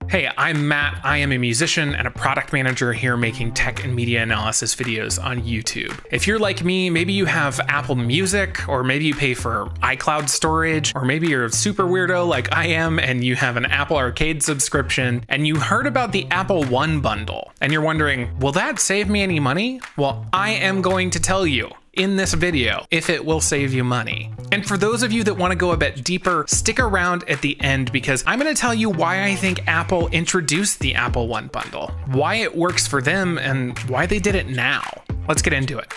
Hey, I'm Matt. I am a musician and a product manager here making tech and media analysis videos on YouTube. If you're like me, maybe you have Apple Music, or maybe you pay for iCloud storage, or maybe you're a super weirdo like I am and you have an Apple Arcade subscription, and you heard about the Apple One bundle, and you're wondering, will that save me any money? Well, I am going to tell you in this video if it will save you money. And for those of you that want to go a bit deeper, stick around at the end because I'm going to tell you why I think Apple introduced the Apple One bundle, why it works for them, and why they did it now. Let's get into it.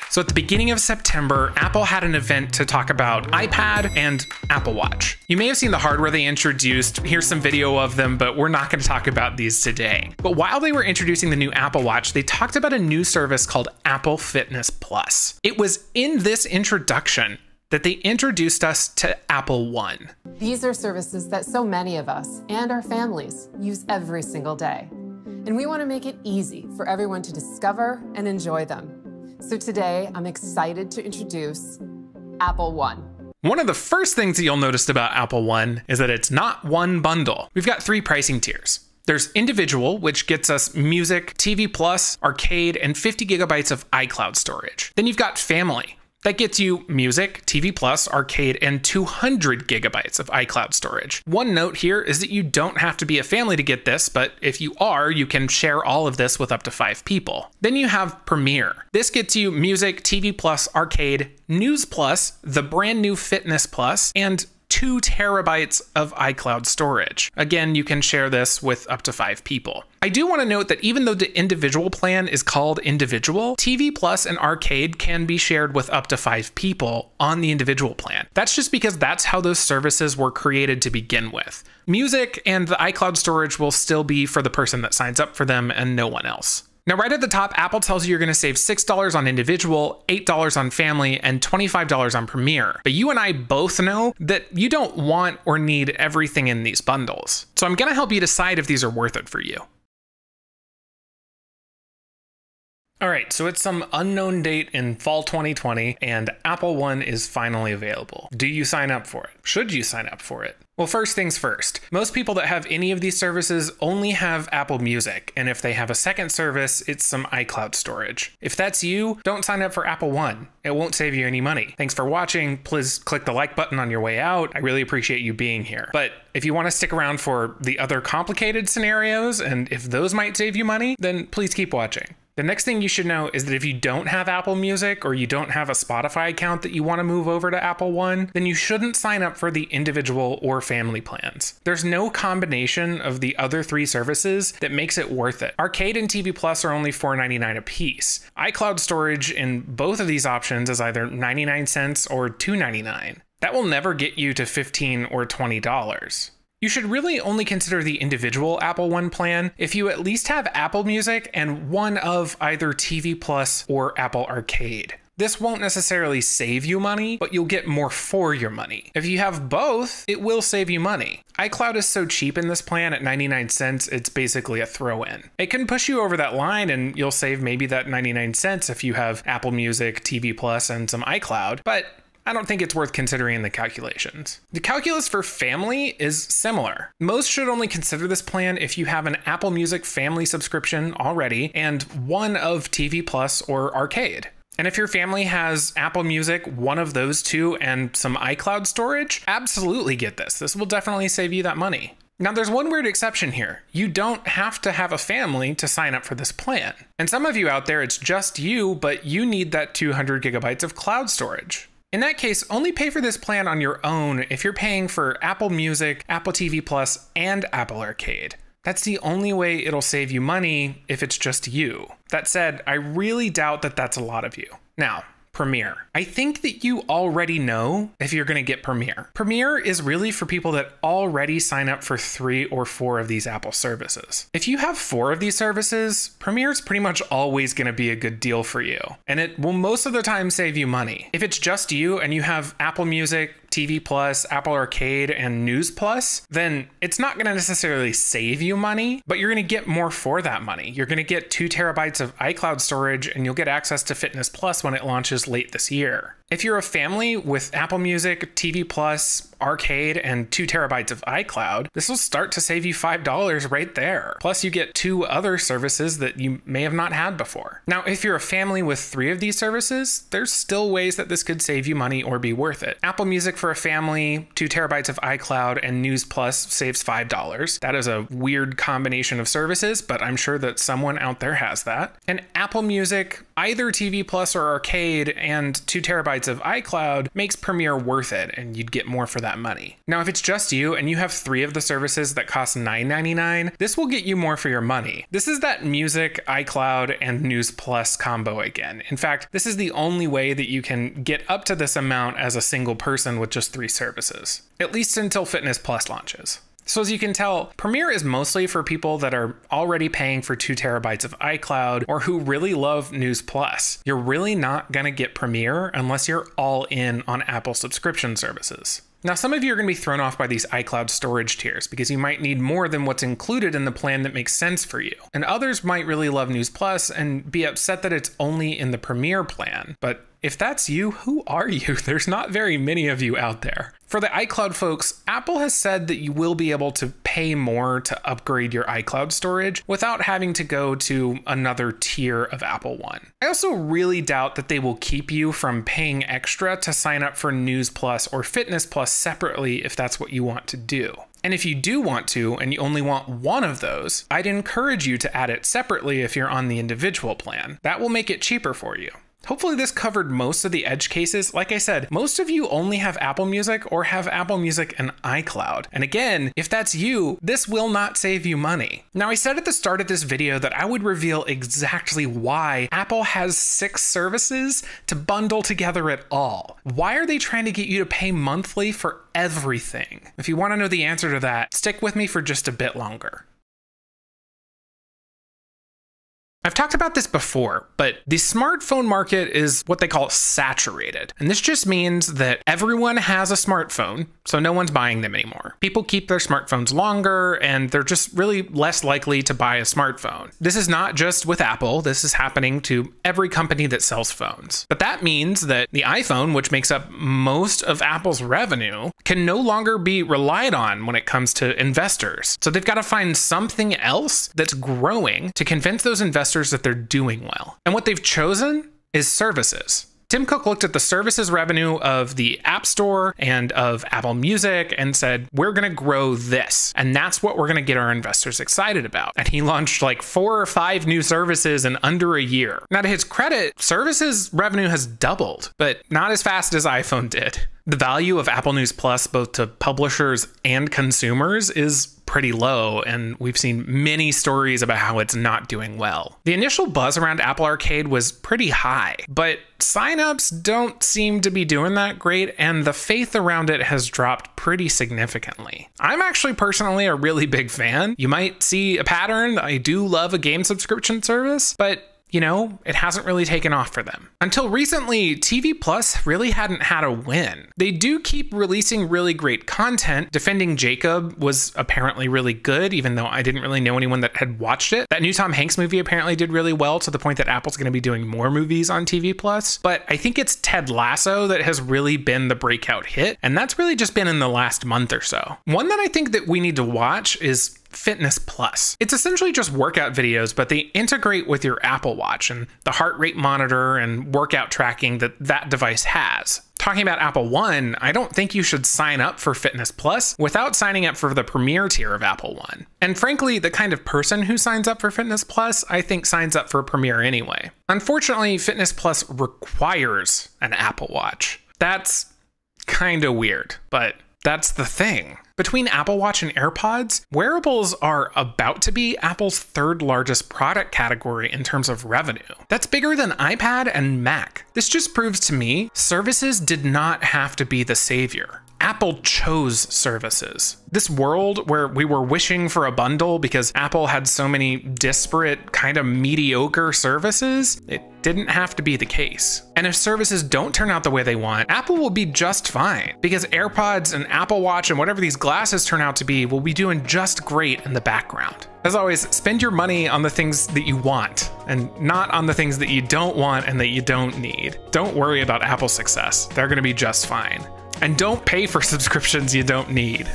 So at the beginning of September, Apple had an event to talk about iPad and Apple Watch. You may have seen the hardware they introduced. Here's some video of them, but we're not going to talk about these today. But while they were introducing the new Apple Watch, they talked about a new service called Apple Fitness Plus. It was in this introduction that they introduced us to Apple One. These are services that so many of us and our families use every single day. And we want to make it easy for everyone to discover and enjoy them. So today, I'm excited to introduce Apple One. One of the first things that you'll notice about Apple One is that it's not one bundle. We've got three pricing tiers. There's individual, which gets us music, TV Plus, arcade, and 50 gigabytes of iCloud storage. Then you've got family. That gets you music, TV Plus, arcade, and 200 gigabytes of iCloud storage. One note here is that you don't have to be a family to get this, but if you are, you can share all of this with up to 5 people. Then you have Premiere. This gets you music, TV Plus, arcade, News Plus, the brand new Fitness Plus, and 2 terabytes of iCloud storage. Again, you can share this with up to 5 people. I do want to note that even though the individual plan is called individual, TV Plus and arcade can be shared with up to 5 people on the individual plan. That's just because that's how those services were created to begin with. Music and the iCloud storage will still be for the person that signs up for them and no one else. Now, right at the top, Apple tells you you're going to save $6 on individual, $8 on family, and $25 on Premiere. But you and I both know that you don't want or need everything in these bundles. So I'm going to help you decide if these are worth it for you. All right, so it's some unknown date in fall 2020, and Apple One is finally available. Do you sign up for it? Should you sign up for it? Well, first things first, most people that have any of these services only have Apple Music, and if they have a second service, it's some iCloud storage. If that's you, don't sign up for Apple One. It won't save you any money. Thanks for watching. Please click the like button on your way out. I really appreciate you being here. But if you want to stick around for the other complicated scenarios, and if those might save you money, then please keep watching. The next thing you should know is that if you don't have Apple Music or you don't have a Spotify account that you want to move over to Apple One, then you shouldn't sign up for the individual or family plans. There's no combination of the other 3 services that makes it worth it. Arcade and TV Plus are only $4.99 a piece. iCloud storage in both of these options is either 99 cents or $2.99. That will never get you to $15 or $20. You should really only consider the individual Apple One plan if you at least have Apple Music and one of either TV Plus or Apple Arcade. This won't necessarily save you money, but you'll get more for your money. If you have both, it will save you money. iCloud is so cheap in this plan at 99 cents, it's basically a throw-in. It can push you over that line and you'll save maybe that 99 cents if you have Apple Music, TV Plus, and some iCloud, but I don't think it's worth considering in the calculations. The calculus for family is similar. Most should only consider this plan if you have an Apple Music family subscription already and one of TV Plus or Arcade. And if your family has Apple Music, one of those 2, and some iCloud storage, absolutely get this. This will definitely save you that money. Now, there's one weird exception here. You don't have to have a family to sign up for this plan. And some of you out there, it's just you, but you need that 200 gigabytes of cloud storage. In that case, only pay for this plan on your own if you're paying for Apple Music, Apple TV Plus, and Apple Arcade. That's the only way it'll save you money if it's just you. That said, I really doubt that that's a lot of you. Now, Premiere. I think that you already know if you're going to get Premiere. Premiere is really for people that already sign up for 3 or 4 of these Apple services. If you have 4 of these services, Premiere is pretty much always going to be a good deal for you, and it will most of the time save you money. If it's just you and you have Apple Music, TV Plus, Apple Arcade, and News Plus, then it's not going to necessarily save you money, but you're going to get more for that money. You're going to get 2 terabytes of iCloud storage, and you'll get access to Fitness Plus when it launches late this year. If you're a family with Apple Music, TV Plus, Arcade and 2 terabytes of iCloud, this will start to save you $5 right there. Plus you get 2 other services that you may have not had before. Now, if you're a family with 3 of these services, there's still ways that this could save you money or be worth it. Apple Music for a family, 2 terabytes of iCloud, and News Plus saves $5. That is a weird combination of services, but I'm sure that someone out there has that. And Apple Music, either TV Plus or Arcade, and 2 terabytes of iCloud makes Premiere worth it, and you'd get more for that money. Now, if it's just you and you have 3 of the services that cost $9.99, this will get you more for your money. This is that Music, iCloud, and News Plus combo again. In fact, this is the only way that you can get up to this amount as a single person with just 3 services, at least until Fitness Plus launches. So as you can tell, Premiere is mostly for people that are already paying for 2 terabytes of iCloud or who really love News Plus. You're really not gonna get Premiere unless you're all in on Apple subscription services. Now, some of you are going to be thrown off by these iCloud storage tiers because you might need more than what's included in the plan that makes sense for you. And others might really love News Plus and be upset that it's only in the Premiere plan. But if that's you, who are you? There's not very many of you out there. For the iCloud folks, Apple has said that you will be able to pay more to upgrade your iCloud storage without having to go to another tier of Apple One. I also really doubt that they will keep you from paying extra to sign up for News Plus or Fitness Plus separately if that's what you want to do. And if you do want to, and you only want one of those, I'd encourage you to add it separately if you're on the individual plan. That will make it cheaper for you. Hopefully this covered most of the edge cases. Like I said, most of you only have Apple Music or have Apple Music and iCloud. And again, if that's you, this will not save you money. Now, I said at the start of this video that I would reveal exactly why Apple has 6 services to bundle together at all. Why are they trying to get you to pay monthly for everything? If you want to know the answer to that, stick with me for just a bit longer. I've talked about this before, but the smartphone market is what they call saturated. And this just means that everyone has a smartphone, so no one's buying them anymore. People keep their smartphones longer, and they're just really less likely to buy a smartphone. This is not just with Apple, this is happening to every company that sells phones. But that means that the iPhone, which makes up most of Apple's revenue, can no longer be relied on when it comes to investors. So they've got to find something else that's growing to convince those investors that they're doing well. And what they've chosen is services. Tim Cook looked at the services revenue of the App Store and of Apple Music and said, we're going to grow this. And that's what we're going to get our investors excited about. And he launched like 4 or 5 new services in under a year. Now, to his credit, services revenue has doubled, but not as fast as iPhone did. The value of Apple News Plus, both to publishers and consumers, is pretty low, and we've seen many stories about how it's not doing well. The initial buzz around Apple Arcade was pretty high, but signups don't seem to be doing that great, and the faith around it has dropped pretty significantly. I'm actually personally a really big fan. You might see a pattern. I do love a game subscription service, but you know, it hasn't really taken off for them. Until recently, TV Plus really hadn't had a win. They do keep releasing really great content. Defending Jacob was apparently really good, even though I didn't really know anyone that had watched it. That new Tom Hanks movie apparently did really well, to the point that Apple's going to be doing more movies on TV Plus. But I think it's Ted Lasso that has really been the breakout hit, and that's really just been in the last month or so. One that I think that we need to watch is Fitness Plus. It's essentially just workout videos, but they integrate with your Apple Watch and the heart rate monitor and workout tracking that that device has. Talking about Apple One, I don't think you should sign up for Fitness Plus without signing up for the Premier tier of Apple One. And frankly, the kind of person who signs up for Fitness Plus, I think signs up for Premier anyway. Unfortunately, Fitness Plus requires an Apple Watch. That's kind of weird, but that's the thing. Between Apple Watch and AirPods, wearables are about to be Apple's 3rd largest product category in terms of revenue. That's bigger than iPad and Mac. This just proves to me services did not have to be the savior. Apple chose services. This world where we were wishing for a bundle because Apple had so many disparate, kind of mediocre services, it didn't have to be the case. And if services don't turn out the way they want, Apple will be just fine, because AirPods and Apple Watch and whatever these glasses turn out to be will be doing just great in the background. As always, spend your money on the things that you want and not on the things that you don't want and that you don't need. Don't worry about Apple's success. They're going to be just fine. And don't pay for subscriptions you don't need.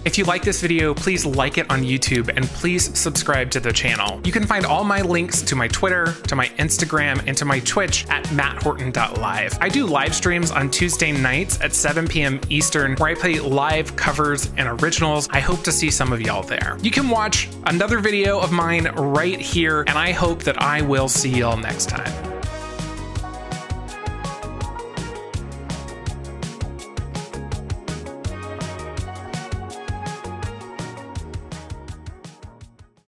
If you like this video, please like it on YouTube and please subscribe to the channel. You can find all my links to my Twitter, to my Instagram, and to my Twitch at matthorton.live. I do live streams on Tuesday nights at 7 p.m. Eastern where I play live covers and originals. I hope to see some of y'all there. You can watch another video of mine right here, and I hope that I will see y'all next time.